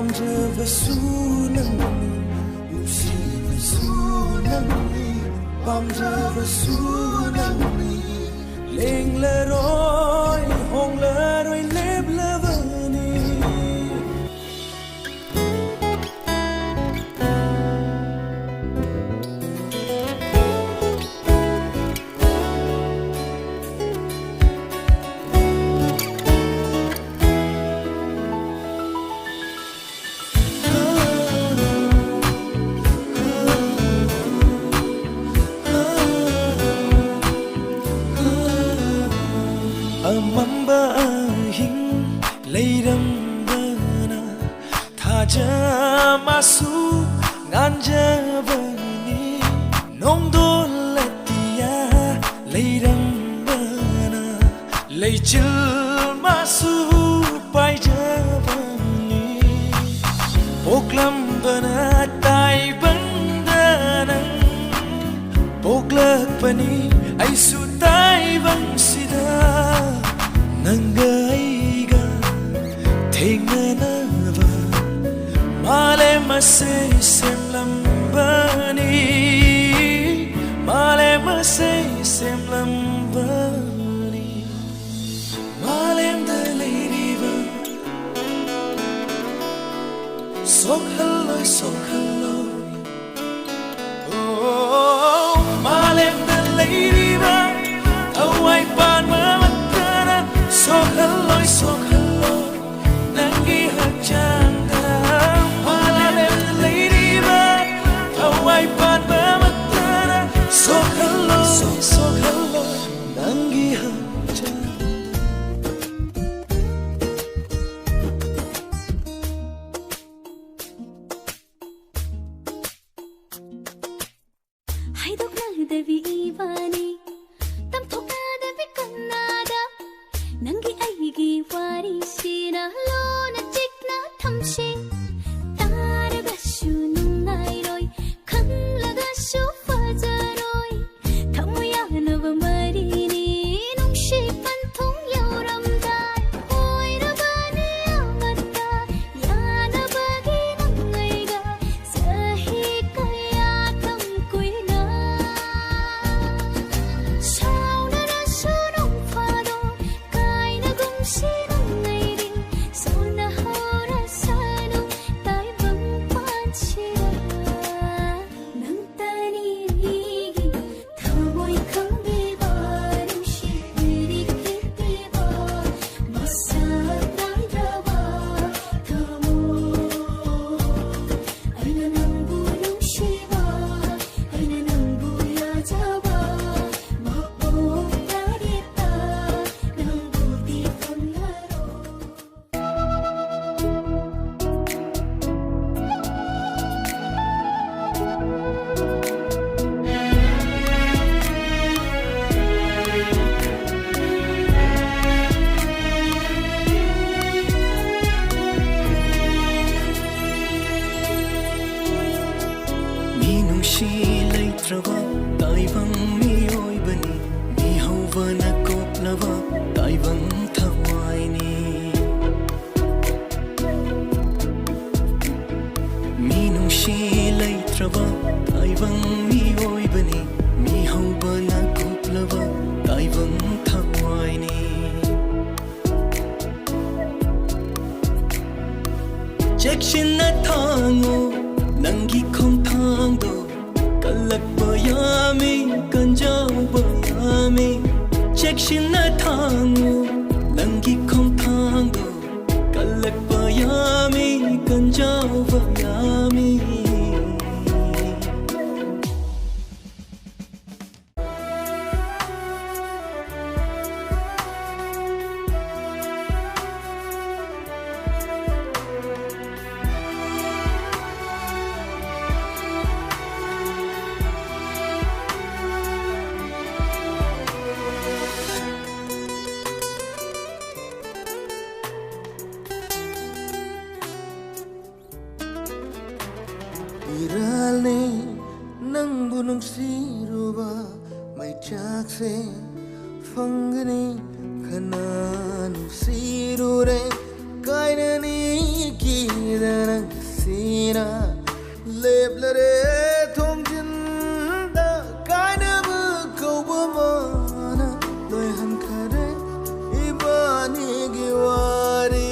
pamjavasu nangni nusibvasu nangni pamjavasu nangni lenglaroi honglaroi leblavani amamba ahing leirambana thaja masu nganjavani nongdolatia leirambana leichil masu paijavani poklambana taibandanang poklakpani aisu taibangsida nangaiga thenganava male mase semlambani male mase semlambani malem the lady sok hello oh malem the lady awai pan mamatana sok hello nangi hachanda malem the lady awai pan mamatana sok hello nangi hachanda haidoknadavi ivani tamthoknadavi kannada nangi aigi warisina lona chikna thamshi taragashu nungairoi khanglagashu fajaroi thamuyanava marini nungshi panthong yauramdai oirabani amata yanabagi nungaiga sahi kaya thamkuina saunara sunong phado kaina gumsi nungairi sauna hora sanu tai bang panchira nang tani rigi thamoi khangbiba nungshi rikitiba masa tandraba thamo aina nangbu nungshiba aina nangbu yajaba mapong tarita nangbu di panglaro minungshi leitrava taibang mioibani mihauwana koplava taibang thawaini minungshi leitrava taibang mioibani mihauwana koplava taibang thawaini chekshina thango nangi khom thangdo kalakpa yami kanjauba yami chekshina thango nangi khom thangdo kalakpa yami kanjauba yami iralne nangbu nungsiruba mai chakse fangani khana nungsirure kainani kidana sina leblare thongjin da kaina bu kobamana loi han khare ibani giwari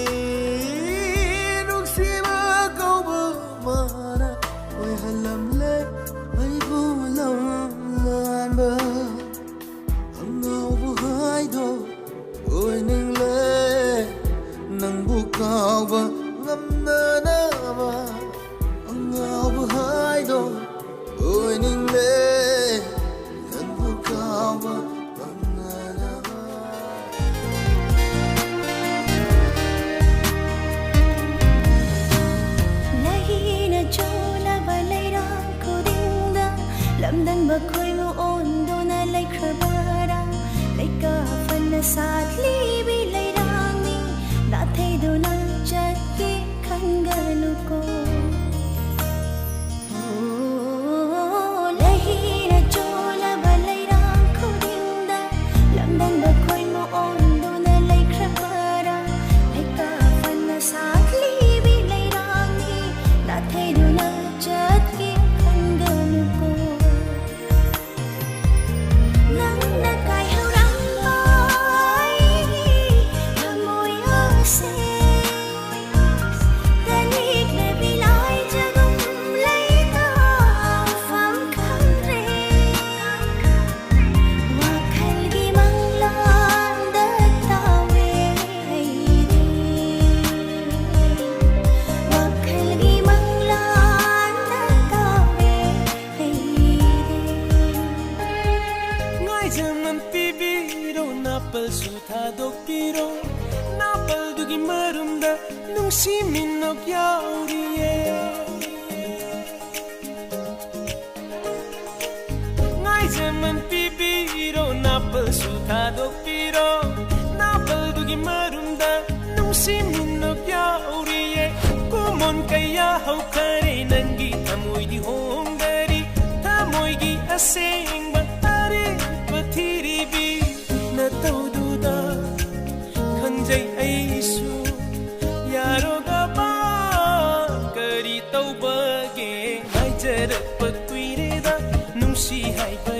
nuksiba kobamana loi halam le ai bu lam lanba angau bu hai do oi ning le nang bu kawa ngamna na ba angau bu hai do oi ning le nang bu kawa ngamna na ba Lahina chola balairang kudinda lamdan bakoy mo ondo na lay krabara lay ka fan na sadli bilairang ni natay do na jatki kangalu ko Lahina chola balairang kudinda lamdan bakoy mo ondo na lay krabara lay ka fan na sadli bilairang ni natay do na jatki kangalu ko nang nakay harang ay hamoy ase danig na bilay jagong layta fang kamre wakal gimang landa tawe wakal gimang landa tawe ngai jaman pibiro napal sutha dokpiro napal dugi marumda nungsi minok yauriye ngai jaman pibiro napal sutha dokpiro napal dugi marumda nungsi minok yauriye kumon kaya hau kare nangi thamoi di hongari thamoi gi asengba are pathiribi na taududa khangjai aisu yaroga ba kari taubage ngai jarak pakuireda nungsi haiba